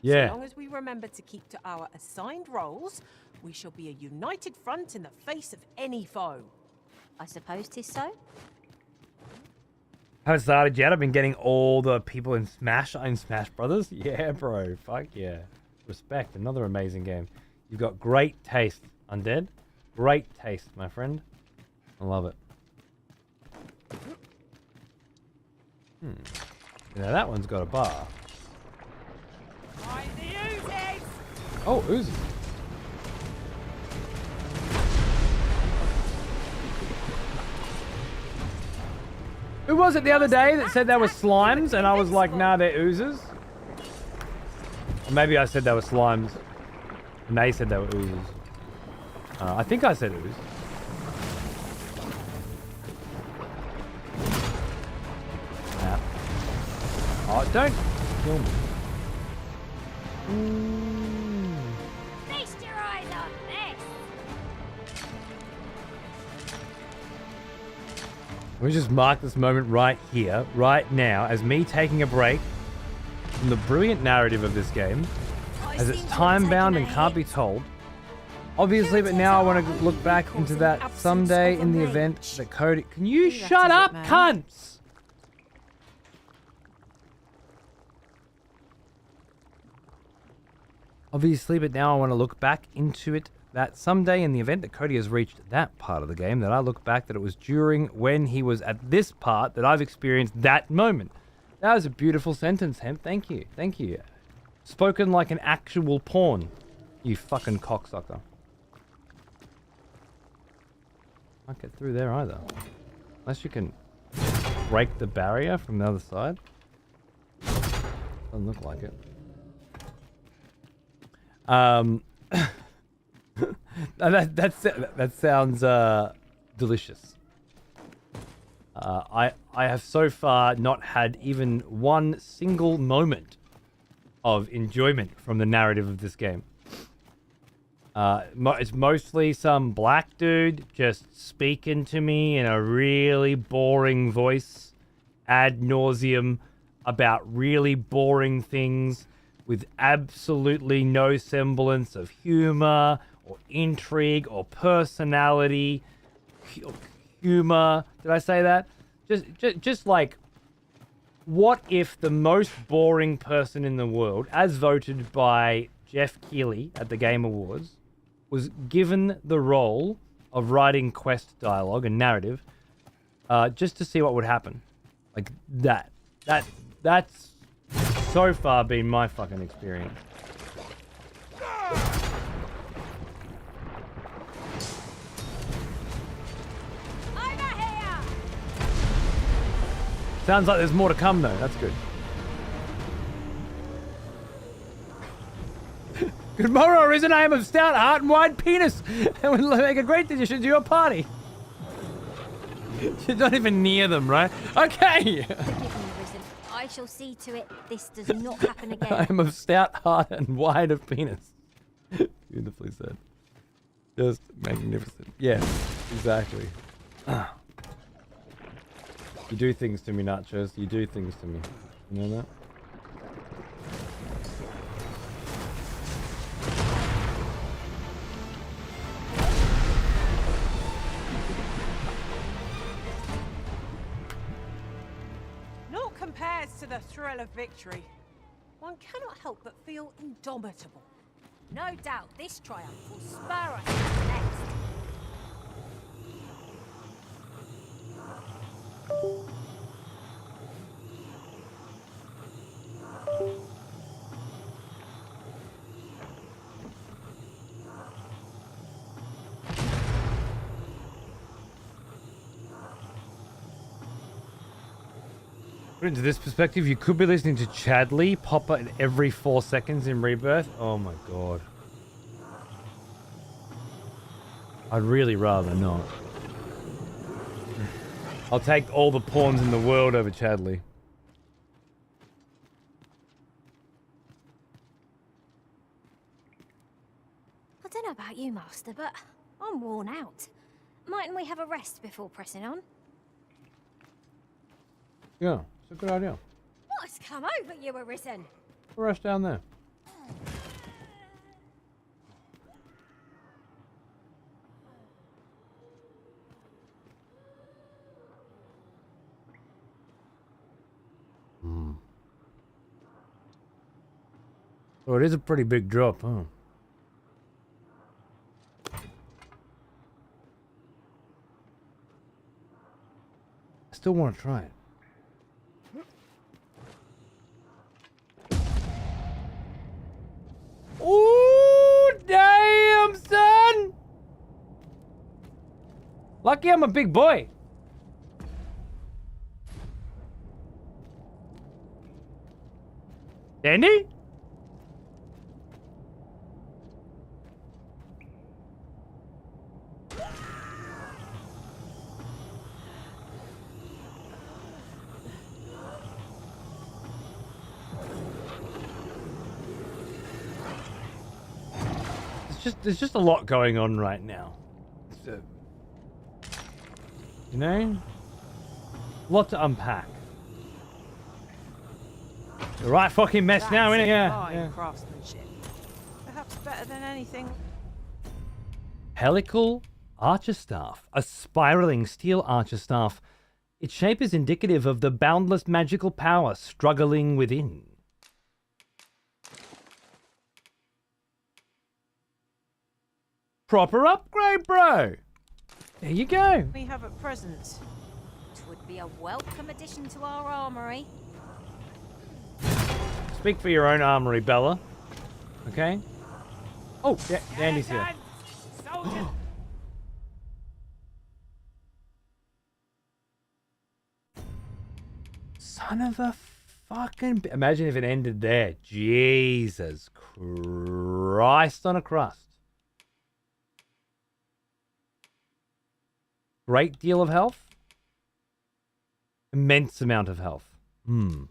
Yeah. So long as we remember to keep to our assigned roles, we shall be a united front in the face of any foe. I suppose 'tis so. Haven't started yet. I've been getting all the people in Smash Brothers. Yeah, bro. Fuck yeah. Respect. Another amazing game. You've got great taste, Undead. Great taste, my friend. I love it. Now that one's got a bar. Find the oozes! Oh, Uzi. Who was it the other day that said they were slimes and I was like, nah, they're oozes? Or maybe I said they were slimes and they said they were oozes. I think I said ooze. Nah. Oh, don't kill me. Feast your eyes on this. We just mark this moment right here, right now, as me taking a break from the brilliant narrative of this game, as it's time-bound and can't be told. Obviously, but now I want to look back into that someday in the event that Cody... Can you shut up, cunts? Obviously, but now I want to look back into it that someday in the event that Cody has reached that part of the game, that I look back that it was during when he was at this part that I've experienced that moment. That was a beautiful sentence, Hemp. Thank you. Thank you. Spoken like an actual pawn. You fucking cocksucker. Can't get through there either. Unless you can break the barrier from the other side. Doesn't look like it. That sounds delicious. I have so far not had even one single moment of enjoyment from the narrative of this game. It's mostly some black dude just speaking to me in a really boring voice, ad nauseum, about really boring things with absolutely no semblance of humor or intrigue or personality. Humor. Did I say that? Just like, what if the most boring person in the world, as voted by Jeff Keighley at the Game Awards, was given the role of writing quest dialogue and narrative, just to see what would happen? Like that's so far been my fucking experience. Sounds like there's more to come though. That's good. Good morrow, Arisen. I am of stout heart and wide penis, and will make a great addition to your party. She's not even near them, right? Okay. Forgive me, Risen. I shall see to it this does not happen again. I am of stout heart and wide of penis. Beautifully said. Just magnificent. Yes, exactly. You do things to me, Nachos. You do things to me. You know that? Naught compares to the thrill of victory. One cannot help but feel indomitable. No doubt this triumph will spur us to the next. Put into this perspective, you could be listening to Chadley pop up every 4 seconds in Rebirth. Oh my god. I'd really rather not. I'll take all the pawns in the world over Chadley. I don't know about you, Master, but I'm worn out. Mightn't we have a rest before pressing on? Yeah, it's a good idea. What has come over you, Arisen? Rush down there. Oh, it is a pretty big drop, huh? I still want to try it. Ooh, damn, son! Lucky I'm a big boy. Dandy? There's just a lot going on right now. So, you know? A lot to unpack. It's a right fucking mess now, innit? Yeah. Craftsmanship. Perhaps better than anything. Helical archer staff. A spiraling steel archer staff. Its shape is indicative of the boundless magical power struggling within. Proper upgrade, bro. There you go. We have at present. It would be a welcome addition to our armory. Speak for your own armory, Bella. Okay? Oh, yeah, Dandy's here. Son of a fucking... Imagine if it ended there. Jesus Christ on a crust. Great deal of health. Immense amount of health. Now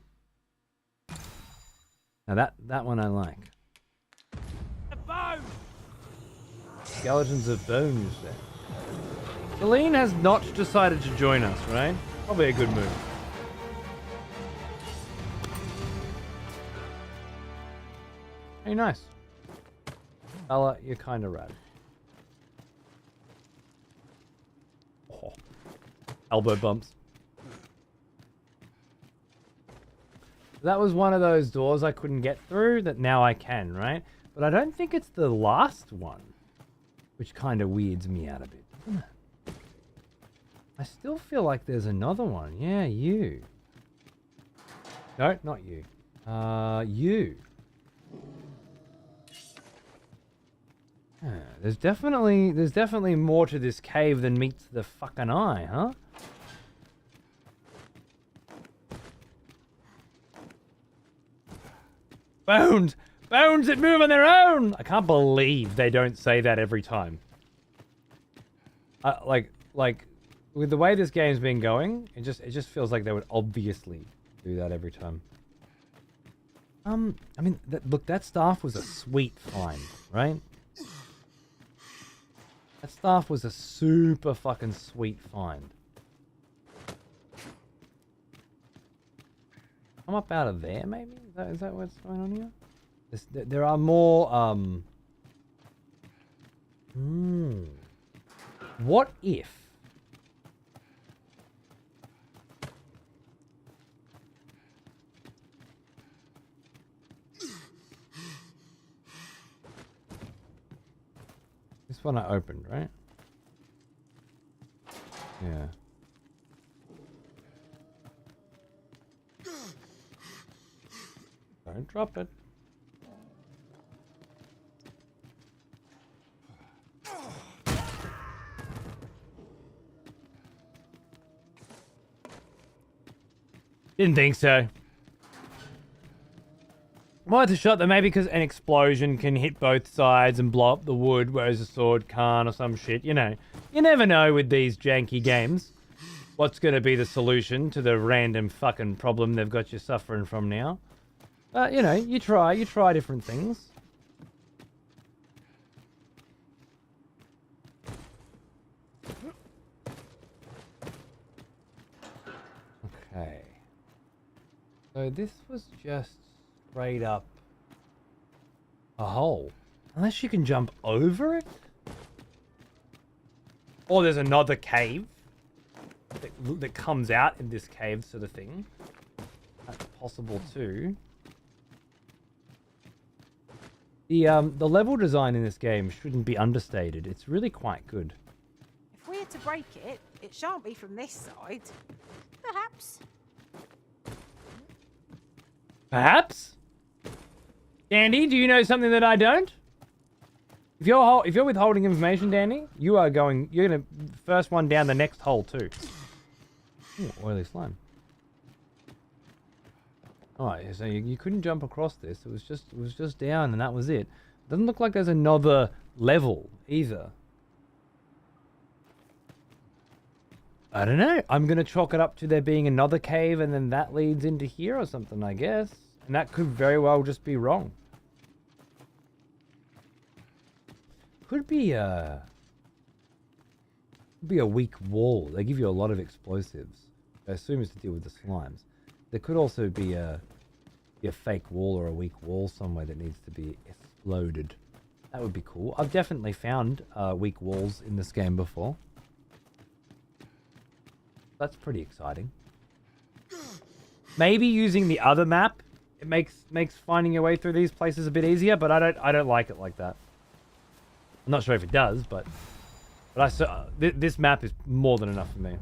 that one I like. A bone. Skeletons of bone, you said. Celine has not decided to join us, right? Probably a good move. Hey, nice. Bella, you're kind of rad. Oh. Elbow bumps. That was one of those doors I couldn't get through that now I can, right? But I don't think it's the last one, which kind of weirds me out a bit, doesn't it? I still feel like there's another one. Yeah, you. No, not you. You. There's definitely more to this cave than meets the fucking eye, huh? Bones! Bones that move on their own! I can't believe they don't say that every time. Like, with the way this game's been going, it just feels like they would obviously do that every time. I mean, look, that staff was a sweet find, right? That staff was a super fucking sweet find. Come up out of there, maybe? Is that what's going on here? There are more, What if... This one I opened, right? Yeah. Don't drop it. Didn't think so. Might have shot them maybe because an explosion can hit both sides and blow up the wood, whereas a sword can't or some shit. You know, you never know with these janky games what's going to be the solution to the random fucking problem they've got you suffering from now. But, you know, you try different things. Okay. So this was just straight up a hole. Unless you can jump over it? Or there's another cave that comes out in this cave sort of thing. That's possible too. The level design in this game shouldn't be understated. It's really quite good. If we're to break it, it shan't be from this side. Perhaps. Perhaps? Dandy, do you know something that I don't? If you're withholding information, Dandy, you're gonna first one down the next hole too. Ooh, oily slime. Alright, so you couldn't jump across this. It was just down and that was it. Doesn't look like there's another level either. I don't know. I'm gonna chalk it up to there being another cave and then that leads into here or something, I guess. And that could very well just be wrong. Could be a weak wall. They give you a lot of explosives. I assume it's to deal with the slimes. There could also be a fake wall or a weak wall somewhere that needs to be exploded. That would be cool. I've definitely found weak walls in this game before. That's pretty exciting. Maybe using the other map, it makes finding your way through these places a bit easier, but I don't like it like that. I'm not sure if it does, but this map is more than enough for me.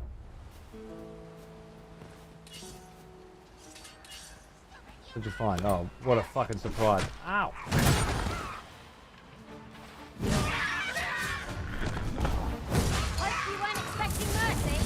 What'd you find? Oh, what a fucking surprise. Ow! Hope you weren't expecting mercy.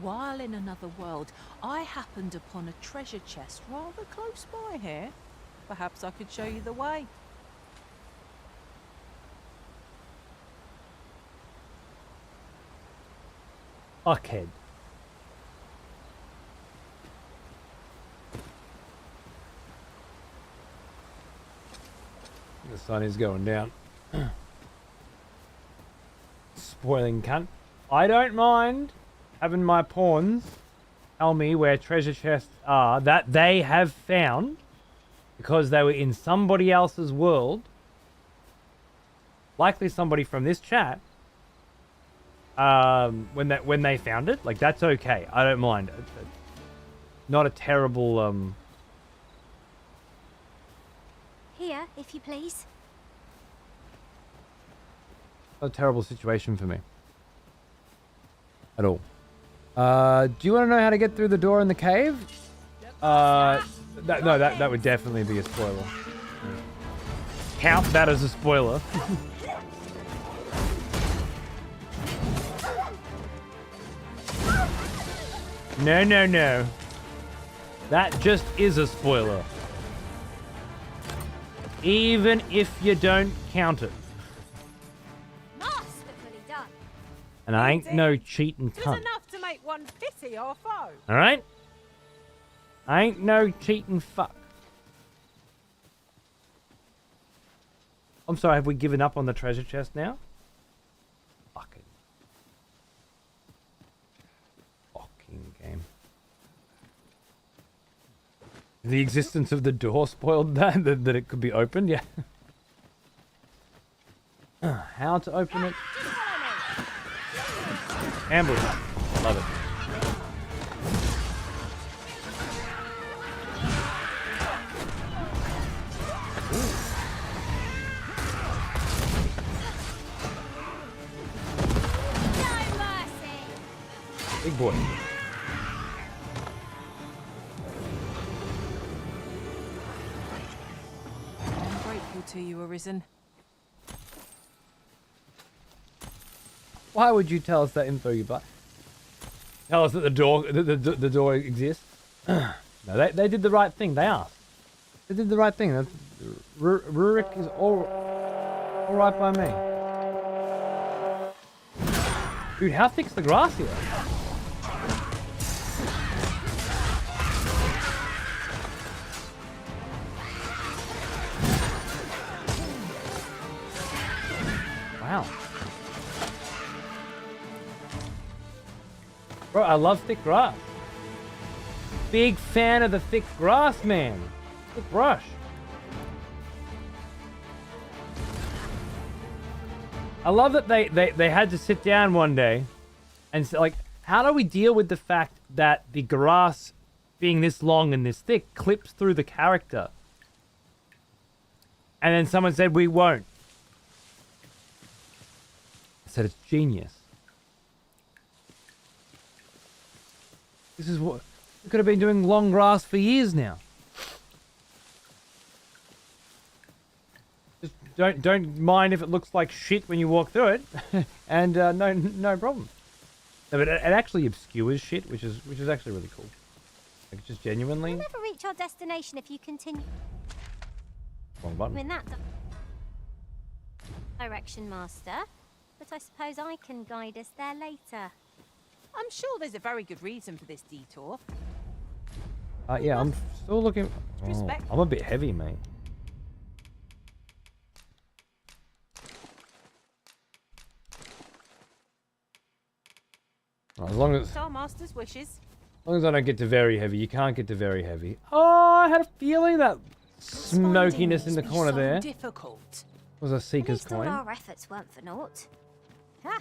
While in another world, I happened upon a treasure chest rather close by here. Perhaps I could show you the way. Fuckhead. The sun is going down. Spoiling cunt. I don't mind having my pawns tell me where treasure chests are that they have found because they were in somebody else's world. Likely somebody from this chat. When they found it, like, that's okay. I don't mind. It's not a terrible Here, if you please. not a terrible situation for me at all. Do you want to know how to get through the door in the cave? That would definitely be a spoiler. Count that as a spoiler. No. That just is a spoiler. Even if you don't count it. Masterfully done. And I ain't no cheating It was cunt. enough to make one pity our foe. Alright? I ain't no cheating fuck. I'm sorry, have we given up on the treasure chest now? Fucking game. The existence of the door spoiled that it could be opened, yeah. How to open it? Ambush. Love it. No mercy. Big boy. I'm grateful to you, Arisen. Why would you tell us that info you buy? Tell us that the door exists? No, they did the right thing. They asked. They did the right thing. Rurik is all right by me. Dude, how thick's the grass here? Wow. Bro, I love thick grass. Big fan of the thick grass, man. Thick brush. I love that they had to sit down one day and say, like, how do we deal with the fact that the grass being this long and this thick clips through the character? And then someone said, we won't. I said, it's genius. This is what we could have been doing long grass for years now. Just don't mind if it looks like shit when you walk through it, and no problem. No, but it actually obscures shit, which is actually really cool. Like, just genuinely. We'll never reach our destination if you continue Wrong button. in that direction, Master. But I suppose I can guide us there later. I'm sure there's a very good reason for this detour. Yeah, I'm still looking. Oh, Respect. I'm a bit heavy, mate. As long as It's our master's wishes. I don't get to very heavy, you can't get to very heavy. Oh, I had a feeling that smokiness in the corner there Difficult. was a At seeker's least all coin. our efforts weren't for naught. Ha!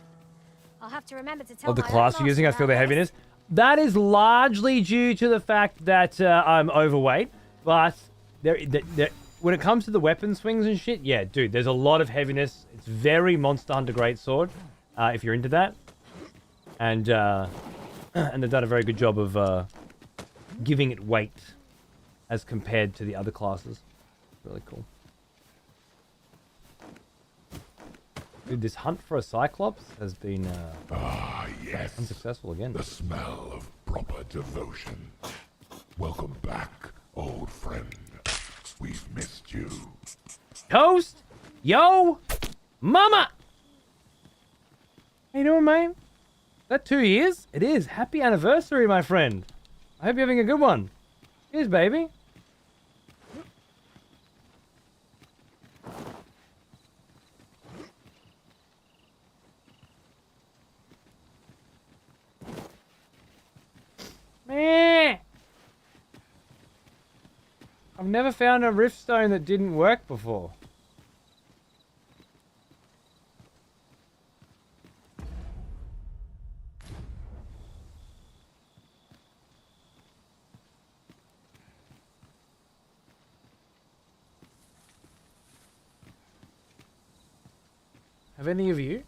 I'll have to remember to tell Of the my class own you're using, I master feel the about this. heaviness. That is largely due to the fact that I'm overweight, but when it comes to the weapon swings and shit, yeah, dude, there's a lot of heaviness. It's very Monster Hunter Greatsword, if you're into that. And they've done a very good job of giving it weight as compared to the other classes. Really cool. Dude, this hunt for a Cyclops has been Yes. unsuccessful again. The smell of proper devotion. Welcome back, old friend. We've missed you. Toast! Yo! Mama! How you doing, man? that 2 years? It is. Happy anniversary, my friend. I hope you're having a good one. Cheers, baby. Meh. I've never found a rift stone that didn't work before. Have any of you?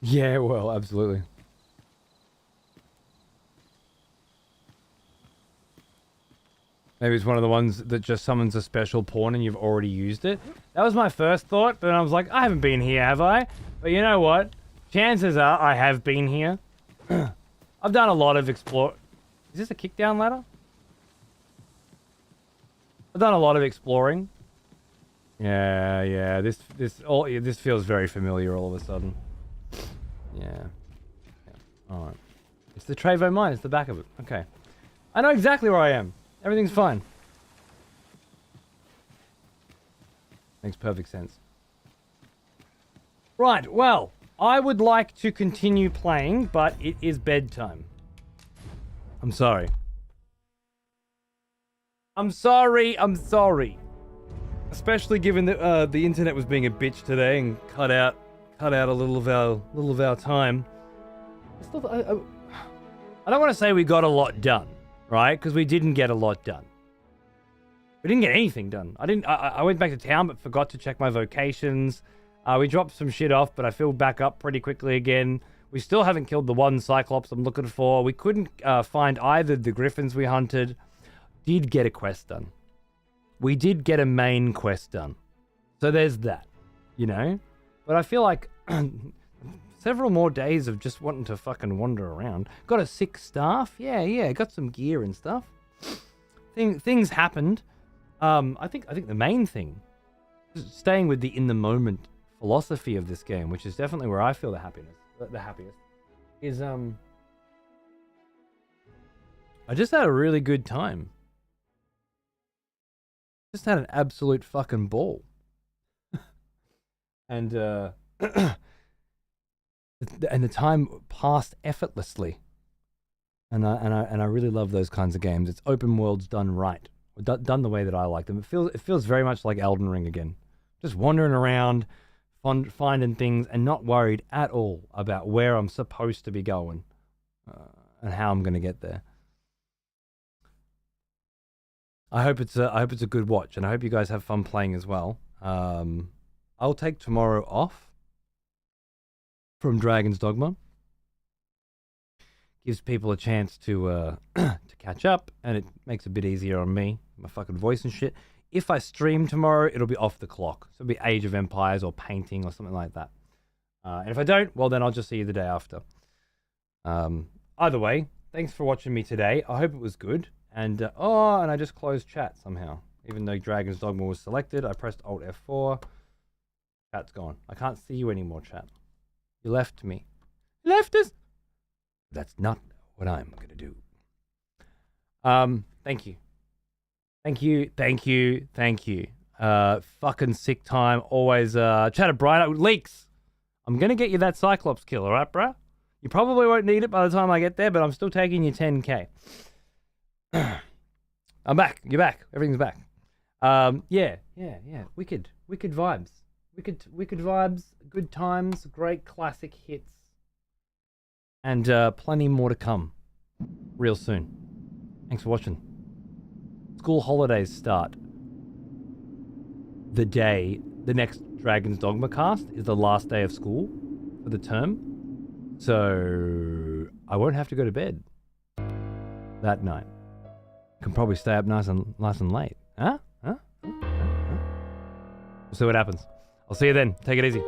Yeah, well, absolutely. Maybe it's one of the ones that just summons a special pawn and you've already used it. That was my first thought, but I was like, I haven't been here, have I? But you know what? Chances are I have been here. I've done a lot of explore... Is this a kickdown ladder? I've done a lot of exploring. Yeah, this feels very familiar all of a sudden. Yeah. Alright. It's the Trevo mine, it's the back of it. Okay. I know exactly where I am. Everything's fine. Makes perfect sense. Right, well, I would like to continue playing, but it is bedtime. I'm sorry. I'm sorry. Especially given that the internet was being a bitch today and cut out a little of our time. I don't want to say we got a lot done, right? Because we didn't get a lot done. We didn't get anything done. I went back to town but forgot to check my vocations. We dropped some shit off, but I filled back up pretty quickly again. We still haven't killed the one Cyclops I'm looking for. We couldn't find either the Griffins we hunted. Did get a quest done. We did get a main quest done. So there's that, you know? But I feel like several more days of just wanting to fucking wander around. Got a 6 staff. Yeah. Got some gear and stuff. Things happened. I think the main thing, staying with the in the moment philosophy of this game, which is definitely where I feel the happiest, is I just had a really good time. Just had an absolute fucking ball. And and the time passed effortlessly. And I really love those kinds of games. It's open worlds done right. Done the way that I like them. It feels very much like Elden Ring again. Just wandering around, finding things, and not worried at all about where I'm supposed to be going and how I'm going to get there. I hope it's a good watch, and I hope you guys have fun playing as well. I'll take tomorrow off from Dragon's Dogma. Gives people a chance to catch up, and it makes it a bit easier on me, my fucking voice and shit. If I stream tomorrow, it'll be off the clock. So it'll be Age of Empires or painting or something like that. And if I don't, well, then I'll just see you the day after. Either way, thanks for watching me today. I hope it was good. And, and I just closed chat somehow. Even though Dragon's Dogma was selected, I pressed Alt F4. Chat's gone. I can't see you anymore, chat. You left me. Left us! That's not what I'm going to do. Thank you. Fucking sick time. Always, Chatter Brian, leaks. I'm going to get you that Cyclops kill, alright, bruh? You probably won't need it by the time I get there, but I'm still taking you 10k. I'm back. You're back. Everything's back. Yeah. Wicked vibes. Wicked vibes. Good times. Great classic hits. And plenty more to come real soon. Thanks for watching. School holidays start the day the next Dragon's Dogma cast is the last day of school for the term. So I won't have to go to bed that night. Can probably stay up nice and late. Huh? We'll see what happens. I'll see you then. Take it easy.